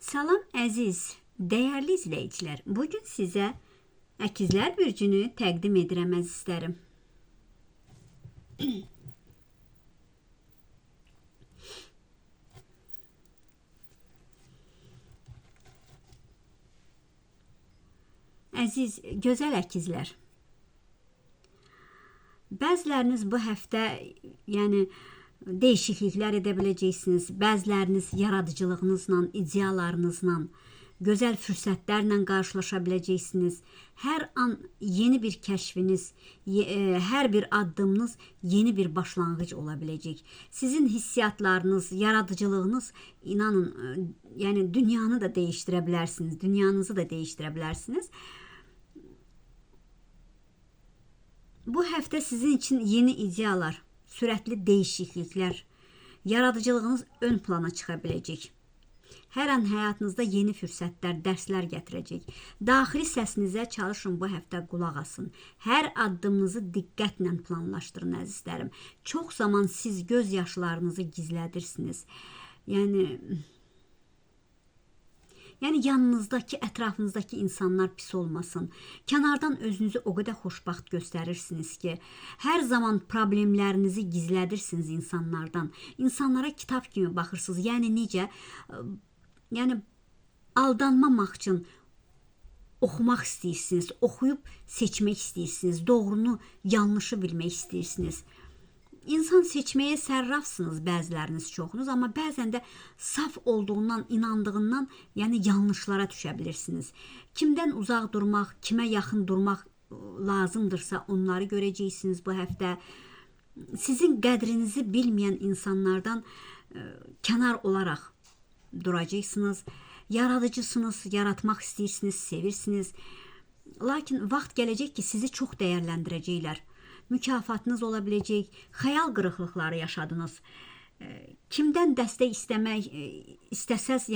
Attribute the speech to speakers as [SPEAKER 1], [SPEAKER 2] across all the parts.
[SPEAKER 1] Salam əziz, dəyərli izləyicilər. Bugün sizə əkizlər bürcünü təqdim edirəm əzizlərim. Əziz, gözəl əkizlər. Bəziləriniz bu həftə, dəyişikliklər edə biləcəksiniz. Bəziləriniz yaradıcılığınızla, ideyalarınızla, gözəl fürsətlərlə qarşılaşa biləcəksiniz. Hər an yeni bir kəşfiniz, hər bir addımınız yeni bir başlanğıc ola biləcək. Sizin hissiyatlarınız, yaradıcılığınız, inanın, dünyanı da dəyişdirə bilərsiniz, dünyanızı da dəyişdirə bilərsiniz. Bu həftə sizin üçün yeni ideyalar, sürətli dəyişikliklər, yaradıcılığınız ön plana çıxa biləcək. Hər an həyatınızda yeni fürsətlər, dərslər gətirəcək. Daxili səsinizə çalışın bu həftə qulaq asın. Hər addımınızı diqqətlə planlaşdırın əzizlərim. Çox zaman siz göz yaşlarınızı gizlədirsiniz. Yəni yanınızdakı, ətrafınızdakı insanlar pis olmasın. Kənardan özünüzü o qədər xoşbaxt göstərirsiniz ki, hər zaman problemlərinizi gizlədirsiniz insanlardan. İnsanlara kitab kimi baxırsınız. Yəni necə? Yəni aldanmamaq üçün oxumaq istəyirsiniz, oxuyub seçmək istəyirsiniz, doğrunu, yanlışı bilmək istəyirsiniz. İnsan seçməyə sərrafsınız bəziləriniz çoxunuz, amma bəzən də saf olduğundan, inandığından, yanlışlara düşə bilirsiniz. Kimdən uzaq durmaq, kimə yaxın durmaq lazımdırsa onları görəcəksiniz bu həftə. Sizin qədrinizi bilməyən insanlardan kənar olaraq duracaqsınız. Yaradıcısınız, yaratmaq istəyirsiniz, sevirsiniz. Lakin vaxt gələcək ki, sizi çox dəyərləndirəcəklər. Mükafatınız ola biləcək, xəyal qırıqlıqları yaşadınız. Kimdən dəstək istəmək istəsəz,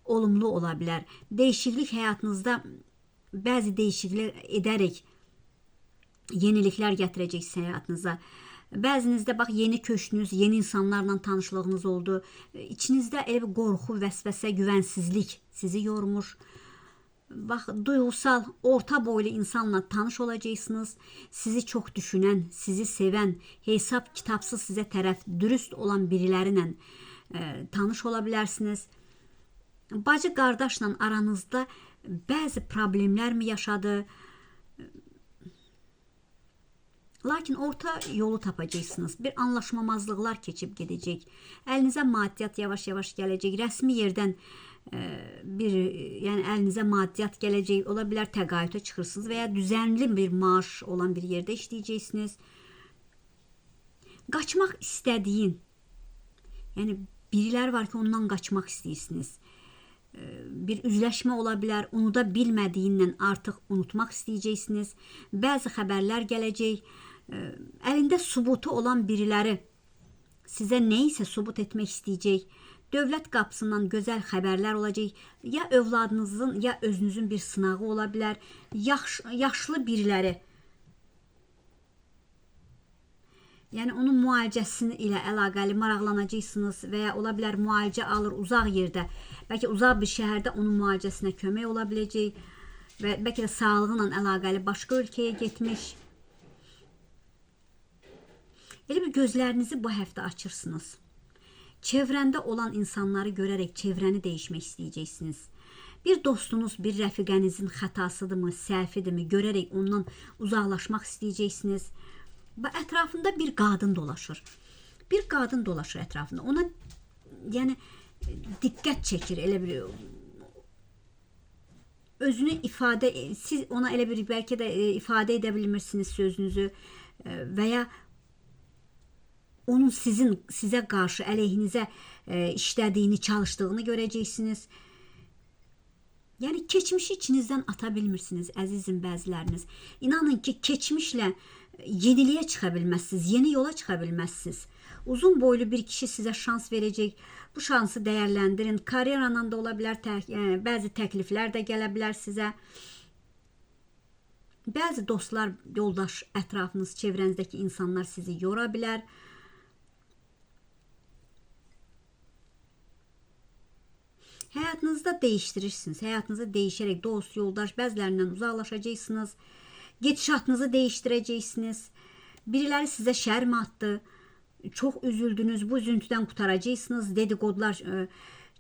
[SPEAKER 1] olumlu ola bilər. Dəyişiklik həyatınızda bəzi dəyişiklik edərək yeniliklər gətirəcəksiniz həyatınıza. Bəzinizdə yeni köçdünüz, yeni insanlarla tanışlığınız oldu. İçinizdə elə bir qorxu, vəsvəsə, güvənsizlik sizi yormuş. Duyğusal, orta boylu insanla tanış olacaqsınız. Sizi çox düşünən, sizi sevən, hesab kitabsız sizə tərəf dürüst olan birilərlə tanış ola bilərsiniz. Bacı qardaşla aranızda bəzi problemlər mi yaşadı? Lakin orta yolu tapacaqsınız. Bir anlaşmamazlıqlar keçib gedəcək. Əlinizə maddiyyat yavaş-yavaş gələcək. Rəsmi yerdən əlinizə maddiyyat gələcək. Ola bilər təqaüdə çıxırsınız və ya düzənli bir maaş olan bir yerdə işləyəcəksiniz. Qaçmaq istədiyin, biriləri var ki, ondan qaçmaq istəyirsiniz. Bir üzləşmə ola bilər, unuda bilmədiyindən artıq unutmaq istəyəcəksiniz. Bəzi xəbərlər gələcək. Əlində sübutu olan biriləri sizə nə isə sübut etmək istəyəcək. Dövlət qapısından gözəl xəbərlər olacaq. Ya övladınızın, ya özünüzün bir sınağı ola bilər. Yaşlı biriləri, onun müalicəsi ilə əlaqəli maraqlanacaqsınız və ya ola bilər müalicə alır uzaq yerdə. Bəlkə uzaq bir şəhərdə onun müalicəsinə kömək ola biləcək və bəlkə də sağlığıyla əlaqəli başqa ölkəyə getmiş. Elə bir gözlərinizi bu həftə açırsınız. Çevrəndə olan insanları görərək çevrəni dəyişmək istəyəcəksiniz. Bir dostunuz, bir rəfiqənizin xətasıdırmı, səhvidirmi görərək ondan uzaqlaşmaq istəyəcəksiniz. Ətrafında bir qadın dolaşır. Bir qadın dolaşır ətrafında. Ona diqqət çəkir, elə bir özünü ifadə, siz ona elə bir bəlkə də ifadə edə bilmirsiniz sözünüzü və ya onun sizə qarşı əleyhinizə işlədiyini, çalışdığını görəcəksiniz. Keçmişi içinizdən ata bilmirsiniz, əzizim bəziləriniz. İnanın ki, keçmişlə yeniliyə çıxa bilməzsiniz, yeni yola çıxa bilməzsiniz. Uzun boylu bir kişi sizə şans verəcək. Bu şansı dəyərləndirin. Karyerandan da ola bilər, bəzi təkliflər də gələ bilər sizə. Bəzi dostlar, yoldaş, ətrafınız, çevrənizdəki insanlar sizi yora bilər. Həyatınızda dəyişdirirsiniz. Həyatınızı dəyişərək dost, yoldaş, bəzilərindən uzaqlaşacaqsınız. Gedişatınızı dəyişdirəcəksiniz. Biriləri sizə şər mi atdı? Çox üzüldünüz. Bu üzüntüdən qurtaracaqsınız. Dedikodular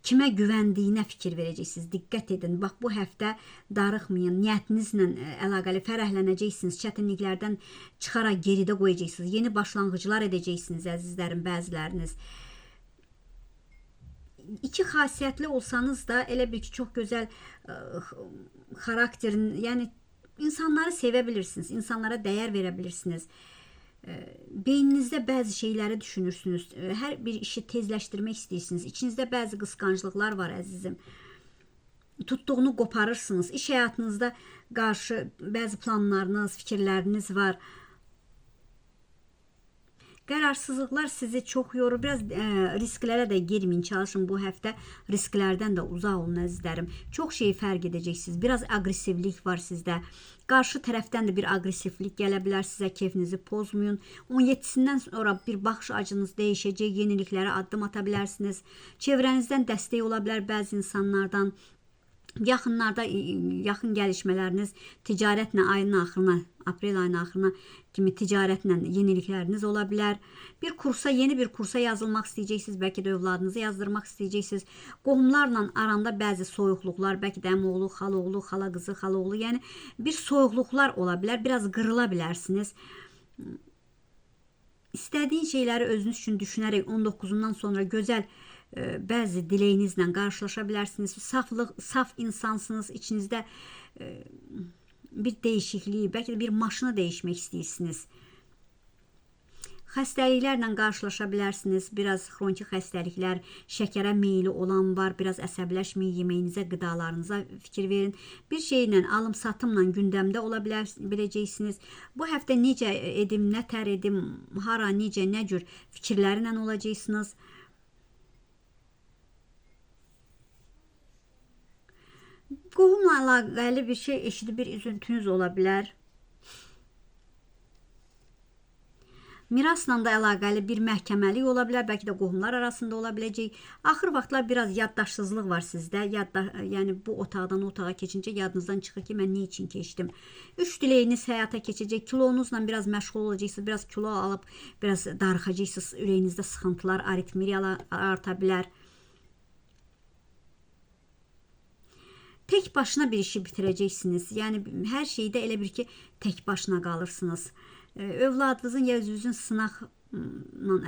[SPEAKER 1] kimə güvəndiyinə fikir verəcəksiniz. Diqqət edin. Bax, bu həftə darıxmayın. Niyyətinizlə əlaqəli fərəhlənəcəksiniz. Çətinliklərdən çıxaraq geridə qoyacaqsınız. Yeni başlanğıclar edəcəksiniz, əzizlərim, bəziləriniz. İki xasiyyətli olsanız da elə bir ki, çox gözəl xarakterin, yəni insanları sevə bilirsiniz, insanlara dəyər verə bilirsiniz. Beyninizdə bəzi şeyləri düşünürsünüz. Hər bir işi tezləşdirmək istəyirsiniz. İçinizdə bəzi qısqanclıqlar var, əzizim. Tutduğunu qoparırsınız. İş həyatınızda qarşı bəzi planlarınız, fikirləriniz var. Qərarsızlıqlar sizi çox yorur. Biraz risklərə də girməyin, çalışın bu həftə risklərdən də uzaq olun, əzizlərim. Çox şeyi fərq edəcəksiniz. Biraz aqressivlik var sizdə. Qarşı tərəfdən də bir aqressivlik gələ bilər sizə, keyfinizi pozmayın. 17-sindən sonra bir baxış açınız dəyişəcək, yeniliklərə addım ata bilərsiniz. Çevrənizdən dəstək ola bilər bəzi insanlardan. Yaxınlarda yaxın gəlişmələriniz ticarətlə ayın axırına, aprel ayının axırına kimi ticarətlə yenilikləriniz ola bilər. Yeni bir kursa yazılmaq istəyəcəksiniz, bəlkə də övladınızı yazdırmaq istəyəcəksiniz. Qohumlarla aranda bəzi soyuqluqlar, bəlkə də əmioğlu, xalaoğlu, xala qızı, xalaoğlu, yəni bir soyuqluqlar ola bilər, biraz qırıla bilərsiniz. İstədiyin şeyləri özünüz üçün düşünərək 19-undan sonra gözəl bəzi diləyinizlə qarşılaşa bilərsiniz. Saf insansınız, içinizdə bir dəyişikliyi, bəlkə də bir maşını dəyişmək istəyirsiniz. Xəstəliklərlə qarşılaşa bilərsiniz. Biraz xroniki xəstəliklər, şəkərə meyli olan var. Biraz əsəbləşməyin, yeməyinizə, qidalarınıza fikir verin. Bir şeylə, alım-satımla gündəmdə ola biləcəksiniz. Bu həftə necə edim, nə tər edim, hara, necə, nə cür fikirlərlə olacaqsınız. Qohumla əlaqəli bir şey eşidib bir üzüntünüz ola bilər. Mirasla da əlaqəli bir məhkəməlik ola bilər, bəlkə də qohumlar arasında ola biləcək. Axır vaxtlar biraz yaddaşsızlıq var sizdə. Yəni bu otaqdan o otağa keçincə yadınızdan çıxır ki, mən nə üçün keçdim. 3 diləyiniz həyata keçəcək. Kilonuzla biraz məşğul olacaqsınız, biraz kilo alıb, biraz darıxacaqsınız. Ürəyinizdə sıxıntılar, aritmiyalar arta bilər. Tək başına bir işi bitirəcəksiniz. Yəni hər şeydə elə bir ki, tək başına qalırsınız. Övladınızın ya özünüzün sınaqla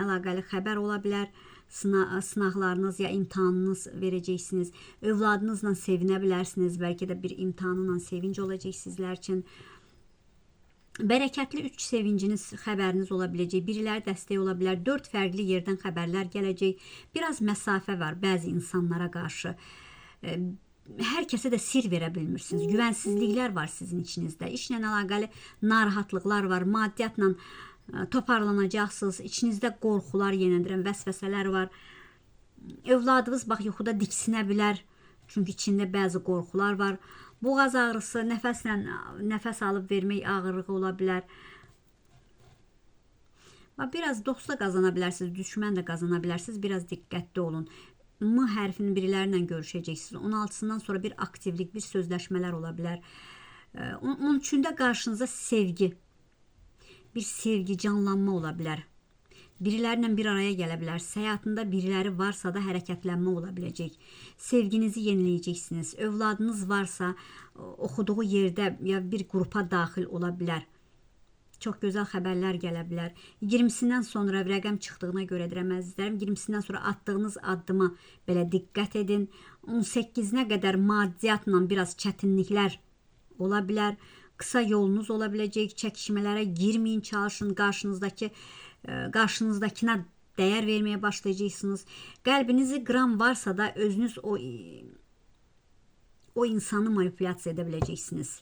[SPEAKER 1] əlaqəli xəbər ola bilər. Sınaqlarınız ya imtahanınız verəcəksiniz. Övladınızla sevinə bilərsiniz. Bəlkə də bir imtahanla sevinc olacaq sizlər üçün. Bərəkətli 3 sevinciniz, xəbəriniz ola biləcək. Biriləri dəstək ola bilər. 4 fərqli yerdən xəbərlər gələcək. Biraz məsafə var bəzi insanlara qarşı. Hər kəsə də sir verə bilmirsiniz. Güvənsizliklər var sizin içinizdə. İşlə əlaqəli narahatlıqlar var. Maddiyyatla toparlanacaqsınız. İçinizdə qorxular yeniləndirən vəsvəsələr var. Övladınız bax yuxuda diksinə bilər. Çünki içində bəzi qorxular var. Boğaz ağrısı, nəfəs alıb vermək ağırlığı ola bilər. Biraz dost da qazana bilərsiniz, düşmən də qazana bilərsiniz. Biraz diqqətli olun. M hərfinin birilərlə görüşəcəksiniz. 16-sından sonra bir aktivlik, bir sözləşmələr ola bilər. 13-də qarşınıza sevgi, bir sevgi, canlanma ola bilər. Birilərlə bir araya gələ bilər. Həyatında biriləri varsa da hərəkətlənmə ola biləcək. Sevginizi yeniləyəcəksiniz. Övladınız varsa oxuduğu yerdə ya bir qrupa daxil ola bilər. Çox gözəl xəbərlər gələ bilər. 20-sindən sonra rəqəm çıxdığına görə deyirəm, əzizlərim, 20-sindən sonra atdığınız addıma belə diqqət edin. 18-nə qədər maddiyyatla biraz çətinliklər ola bilər. Qısa yolunuz ola biləcək. Çəkişmələrə girməyin, çalışın. Qarşınızdakına dəyər verməyə başlayacaqsınız. Qəlbinizi qıran varsa da özünüz o insanı manipulyasiya edə biləcəksiniz.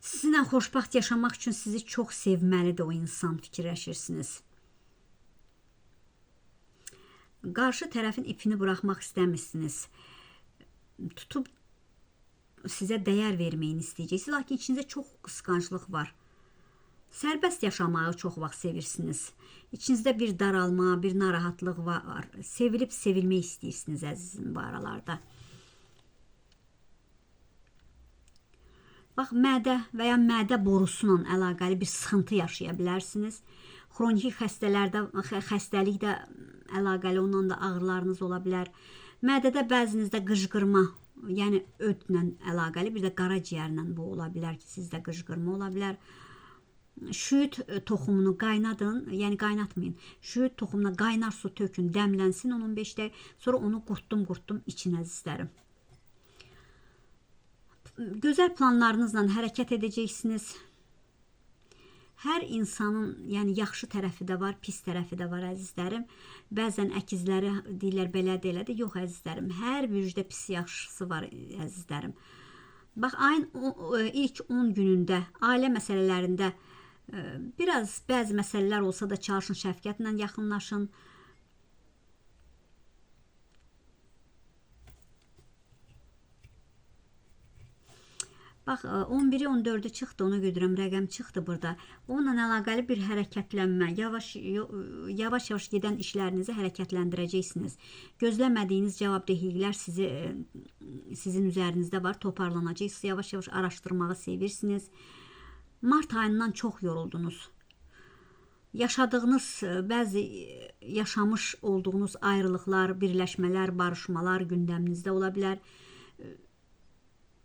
[SPEAKER 1] Sizinlə xoşbaxt yaşamaq üçün sizi çox sevməlidir o insan, fikirləşirsiniz. Qarşı tərəfin ipini buraxmaq istəmirsiniz. Tutub sizə dəyər verməyini istəyəcəksiniz. Lakin içinizdə çox qısqanclıq var. Sərbəst yaşamağı çox vaxt sevirsiniz. İçinizdə bir daralma, bir narahatlıq var. Sevilib sevilmək istəyirsiniz əzizim bu aralarda. Bax, mədə və ya mədə borusuyla əlaqəli bir sıxıntı yaşaya bilərsiniz. Xroniki xəstəliklə əlaqəli ondan da ağrılarınız ola bilər. Mədədə bəzinizdə qıcqırma, yəni ödlə əlaqəli, bir də qaraciyərlə bu ola bilər ki, sizdə qıcqırma ola bilər. Şüyüd toxumunu qaynadın, yəni qaynatmayın. Şüyüd toxumuna qaynar su tökün, dəmlənsin 15 dəqiqə, sonra onu qurtdum için əzizlərim. Gözəl planlarınızla hərəkət edəcəksiniz. Hər insanın, yəni yaxşı tərəfi də var, pis tərəfi də var əzizlərim. Bəzən əkizləri deyirlər belədir, elədir. Yox əzizlərim, hər bir üzdə pis yaxşısı var əzizlərim. Bax, ayın ilk 10 günündə ailə məsələlərində biraz bəzi məsələlər olsa da çalışın şəfqətlə yaxınlaşın. Bax, 11-i 14-ü çıxdı, ona götürəm, rəqəm çıxdı burada. Onunla əlaqəli bir hərəkətlənmə, yavaş-yavaş gedən işlərinizi hərəkətləndirəcəksiniz. Gözləmədiyiniz cavabdehliklər sizin üzərinizdə var, toparlanacaqsınız, yavaş-yavaş araşdırmağı sevirsiniz. Mart ayından çox yoruldunuz. Yaşadığınız, bəzi yaşamış olduğunuz ayrılıqlar, birləşmələr, barışmalar gündəminizdə ola bilər.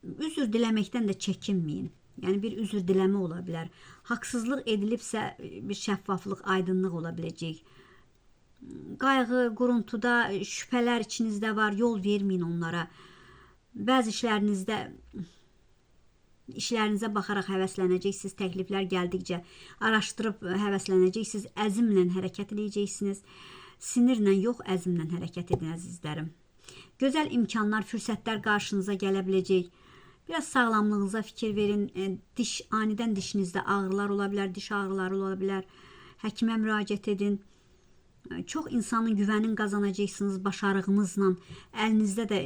[SPEAKER 1] Üzr diləməkdən də çəkinməyin. Yəni bir üzr diləmə ola bilər. Haqsızlıq edilibsə bir şəffaflıq, aydınlıq ola biləcək. Qayğı, quruntuda, şübhələr içinizdə var, yol verməyin onlara. Bəzi işlərinizə baxaraq həvəslənəcəksiniz, təkliflər gəldikcə araşdırıb həvəslənəcəksiniz, əzmlə hərəkət edəcəksiniz. Sinirlə yox, əzmlə hərəkət edin əzizlərim. Gözəl imkanlar, fürsətlər qarşınıza gələ biləcək. Biraz sağlamlığınıza fikir verin. Anidən dişinizdə ağrılar ola bilər, diş ağrıları ola bilər. Həkimə müraciət edin. Çox insanın güvənin qazanacaqsınız başarığınızla. Əlinizdə də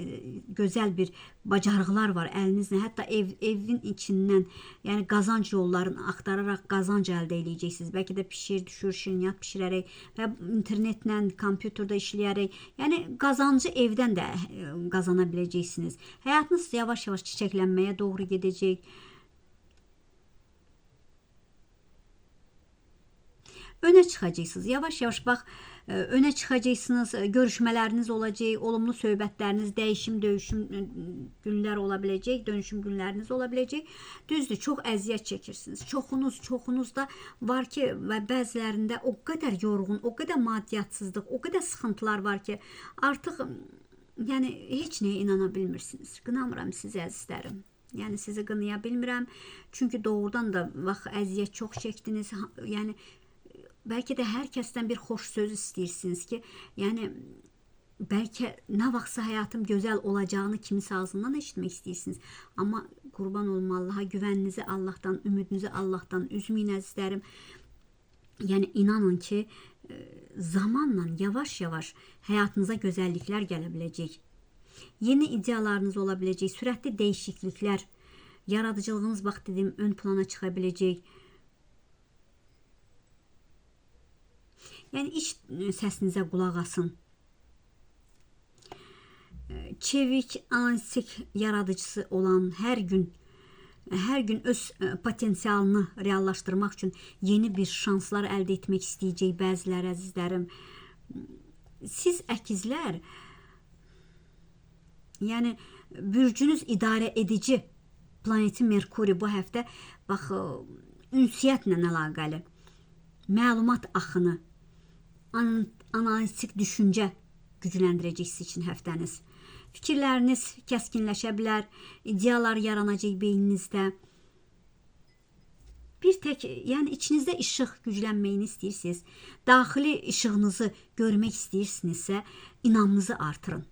[SPEAKER 1] gözəl bir bacarıqlar var əlinizlə. Hətta evin içindən, yəni qazanc yollarını axtararaq qazanc əldə edəcəksiniz. Bəlkə də pişir, düşür, şirniyyat pişirərək və internetlə, kompüterdə işləyərək, yəni qazancı evdən də qazana biləcəksiniz. Həyatınız yavaş-yavaş çiçəklənməyə doğru gedəcək. Önə çıxacaqsınız. Yavaş-yavaş bax, önə çıxacaqsınız, görüşmələriniz olacaq, olumlu söhbətləriniz, dəyişim, döyüşüm günlər ola biləcək, dönüşüm günləriniz ola biləcək. Düzdür, çox əziyyət çəkirsiniz. Çoxunuz da var ki, və bəzilərində o qədər yorğun, o qədər maddiyatsızlıq, o qədər sıxıntılar var ki, artıq yəni heç nəyə inana bilmirsiniz. Qınamıram sizi əzizlərim. Yəni sizi qınaya bilmirəm. Çünki doğrudan da vaxt əziyyət çox çəkdiniz. Yəni bəlkə də hər kəsdən bir xoş söz istəyirsiniz ki, yəni bəlkə nə vaxtsa həyatım gözəl olacağını kimisə ağzından eşitmək istəyirsiniz. Amma qurban olum Allaha, güvəninizi Allahdan, ümidinizi Allahdan üzməyin əzizlərim. Yəni inanın ki, zamanla yavaş-yavaş həyatınıza gözəlliklər gələ biləcək. Yeni ideyalarınız ola biləcək, sürətli dəyişikliklər, yaradıcılığınız vaxt dedim ön plana çıxa biləcək. Yəni iç səsinizə qulaq asın. Çevik, analitik yaradıcısı olan hər gün öz potensialını reallaşdırmaq üçün yeni bir şanslar əldə etmək istəyəcək bəzilər əzizlərim. Siz əkizlər, yəni bürcünüz idarə edici planeti Merkuri bu həftə bax, ünsiyyətlə əlaqəli, məlumat axını, analitik düşüncə gücləndirəcək sizin üçün həftəniz. Fikirləriniz kəskinləşə bilər, ideyalar yaranacaq beyninizdə. Bir tək, yəni içinizdə işıq güclənməyini istəyirsiniz, daxili işığınızı görmək istəyirsinizsə, inamınızı artırın.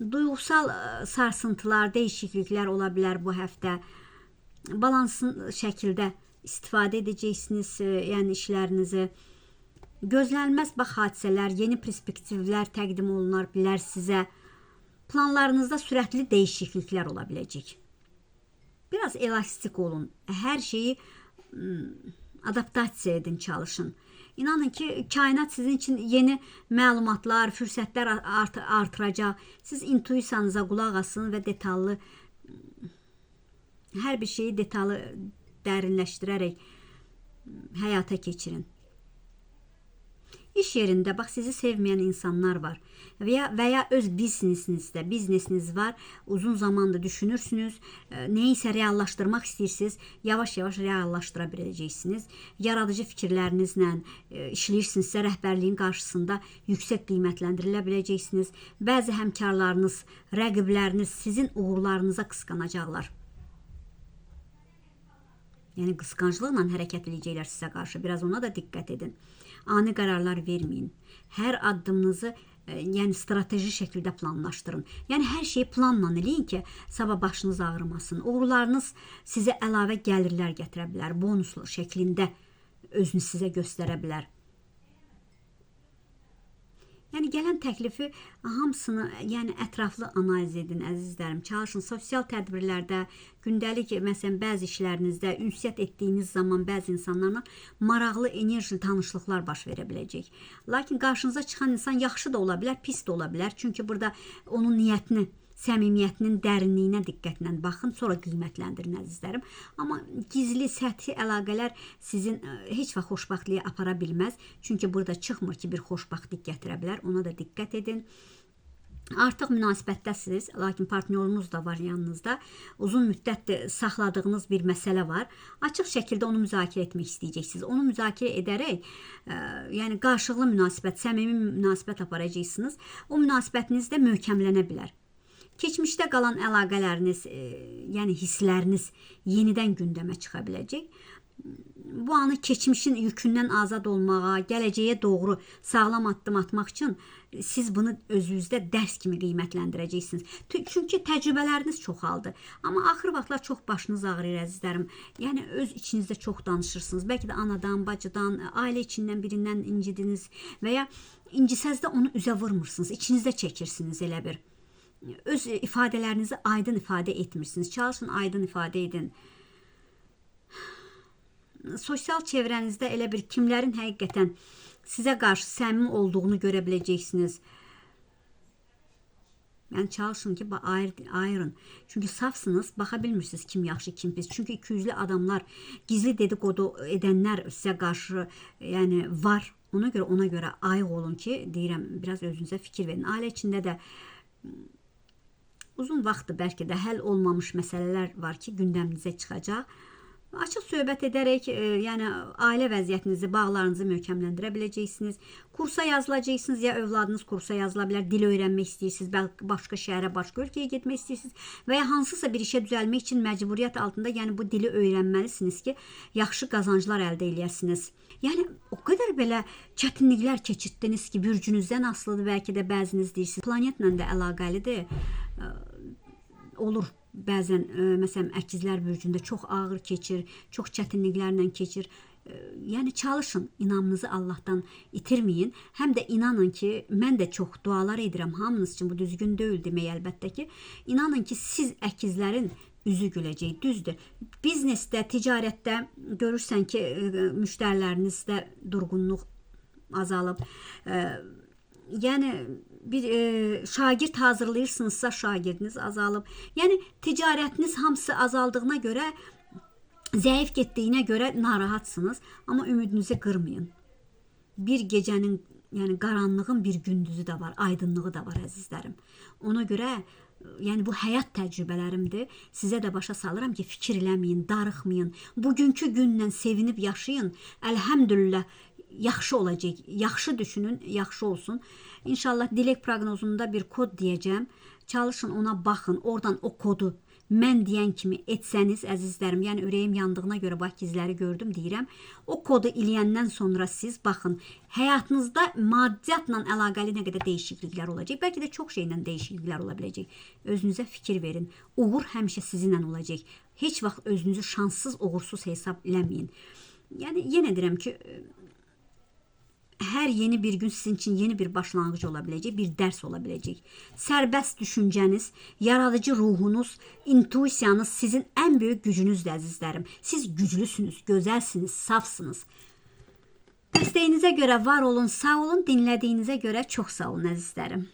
[SPEAKER 1] Duyğusal sarsıntılar, dəyişikliklər ola bilər bu həftə. Balanslı şəkildə istifadə edəcəksiniz, yəni işlərinizi. Gözlənilməz bax hadisələr, yeni perspektivlər təqdim olunar bilər sizə. Planlarınızda sürətli dəyişikliklər ola biləcək. Biraz elastik olun. Hər şeyi adaptasiya edin, çalışın. İnanın ki kainat sizin için yeni məlumatlar, fürsətlər artıracaq. Siz intuisiyanıza qulaq asın və detallı, hər bir şeyi detallı dərinləşdirərək həyata keçirin. İş yerində bax, sizi sevməyən insanlar var və ya öz biznesiniz var. Uzun zamandır düşünürsünüz, nəyisə reallaşdırmaq istəyirsiniz, yavaş-yavaş reallaşdıra biləcəksiniz. Yaradıcı fikirlərinizlə işləyirsinizsə, rəhbərliyin qarşısında yüksək qiymətləndirilə biləcəksiniz. Bəzi həmkarlarınız, rəqibləriniz sizin uğurlarınıza qısqanacaqlar. Yəni qısqanclıqla hərəkət edəcəklər sizə qarşı. Biraz ona da diqqət edin. Ani qərarlar verməyin. Hər addımınızı yəni strateji şəkildə planlaşdırın. Yəni hər şeyi planla eləyin ki, sabah başınız ağrımasın. Uğurlarınız sizə əlavə gəlirlər gətirə bilər. Bonuslu şəklində özünü sizə göstərə bilər. Yəni gələn təklifi hamısını yəni ətraflı analiz edin, əzizlərim. Çalışın sosial tədbirlərdə, gündəlik məsələn bəzi işlərinizdə, ünsiyyət etdiyiniz zaman bəzi insanlarla maraqlı, enerjili tanışlıqlar baş verə biləcək. Lakin qarşınıza çıxan insan yaxşı da ola bilər, pis də ola bilər. Çünki burada onun niyyətini, səmimiyyətinin dərinliyinə diqqətlə baxın, sonra qiymətləndirin, əzizlərim. Amma gizli, səthi əlaqələr sizin heç vaxt xoşbəxtliyə apara bilməz. Çünki burada çıxmır ki, bir xoşbəxtlik gətirə bilər. Ona da diqqət edin. Artıq münasibətdəsiniz, lakin partnyorunuz da var yanınızda. Uzun müddət saxladığınız bir məsələ var. Açıq şəkildə onu müzakirə etmək istəyəcəksiniz. Onu müzakirə edərək, yəni qarşılıqlı münasibət, səmimi münasibət aparacaqsınız. O münasibətiniz də möhkəmlənə bilər. Keçmişdə qalan əlaqələriniz, yəni hissləriniz yenidən gündəmə çıxa biləcək. Bu anı keçmişin yükündən azad olmağa, gələcəyə doğru sağlam addım atmaq üçün siz bunu özünüzdə dərs kimi qiymətləndirəcəksiniz. Çünki təcrübələriniz çoxaldı. Amma axır vaxtlar çox başınız ağrıyır, əzizlərim. Yəni öz içinizdə çox danışırsınız. Bəlkə də anadan, bacıdan, ailə içindən birindən incidiniz və ya incisəz də onu üzə vurmursunuz. İçinizdə çəkirsiniz elə bir. Öz ifadələrinizi aydın ifadə etmirsiniz. Çalışın aydın ifadə edin. Sosial çevrənizdə elə bir kimlərin həqiqətən sizə qarşı səmimi olduğunu görə biləcəksiniz. Yəni çalışın ki, ayırın. Çünki safsınız, baxa bilmirsiniz kim yaxşı, kim pis. Çünki ikiyüzlü adamlar, gizli dedikodu edənlər sizə qarşı yəni var. Ona görə ayıq olun ki, deyirəm, biraz özünüzə fikir verin. Ailə içində də uzun vaxtdır bəlkə də həll olmamış məsələlər var ki, gündəminizə çıxacaq. Açıq söhbət edərək, yəni ailə vəziyyətinizi, bağlarınızı möhkəmləndirə biləcəksiniz. Kursa yazılacaqsınız ya övladınız kursa yazıla bilər, dil öyrənmək istəyirsiniz, başqa şəhərə, başqa ölkəyə getmək istəyirsiniz və ya hansısa bir işə düzəlmək üçün məcburiyyət altında, yəni bu dili öyrənməlisiniz ki, yaxşı qazanclar əldə edəsiniz. Yəni o qədər belə çətinliklər keçirdiniz ki, bürcünüzdən asılıdır, bəlkə də bəziniz deyirsiniz. Planetlə də əlaqəlidir. Olur. Bəzən, məsələn, əkizlər bürcündə çox ağır keçir, çox çətinliklərlə keçir. Yəni, çalışın, inamınızı Allahdan itirməyin. Həm də inanın ki, mən də çox dualar edirəm hamınız üçün, bu düzgün deyil demək əlbəttə ki. İnanın ki, siz əkizlərin üzü güləcək, düzdür. Biznesdə, ticarətdə görürsən ki, müştərilərinizdə durğunluq azalıb. Yəni bir şagird hazırlayırsınızsa şagirdiniz azalıb. Yəni ticarətiniz hamısı azaldığına görə, zəif getdiyinə görə narahatsınız. Amma ümidinizi qırmayın. Bir gecənin, yəni qaranlığın bir gündüzü də var, aydınlığı da var əzizlərim. Ona görə yəni bu həyat təcrübələrimdir. Sizə də başa salıram ki, fikir eləməyin, darıxmayın. Bugünkü günlə sevinib yaşayın. Əlhəmdülillah yaxşı olacaq. Yaxşı düşünün, yaxşı olsun. İnşallah dilek proqnozunda bir kod deyəcəm. Çalışın ona baxın. Oradan o kodu mən deyən kimi etsəniz əzizlərim, yəni ürəyim yandığına görə bax izləri gördüm deyirəm. O kodu eləyəndən sonra siz baxın, həyatınızda maddiyyatla əlaqəli nə qədər dəyişikliklər olacaq. Bəlkə də çox şeylə dəyişikliklər ola biləcək. Özünüzə fikir verin. Uğur həmişə sizinlə olacaq. Heç vaxt özünüzü şanssız, uğursuz hesab eləməyin. Yəni yenə deyirəm ki, Hər yeni bir gün sizin üçün yeni bir başlanğıc ola biləcək, bir dərs ola biləcək. Sərbəst düşüncəniz, yaradıcı ruhunuz, intuisiyanız sizin ən böyük gücünüzdür əzizlərim. Siz güclüsünüz, gözəlsiniz, safsınız. Dəstəyinizə görə var olun, sağ olun. Dinlədiyinizə görə çox sağ olun əzizlərim.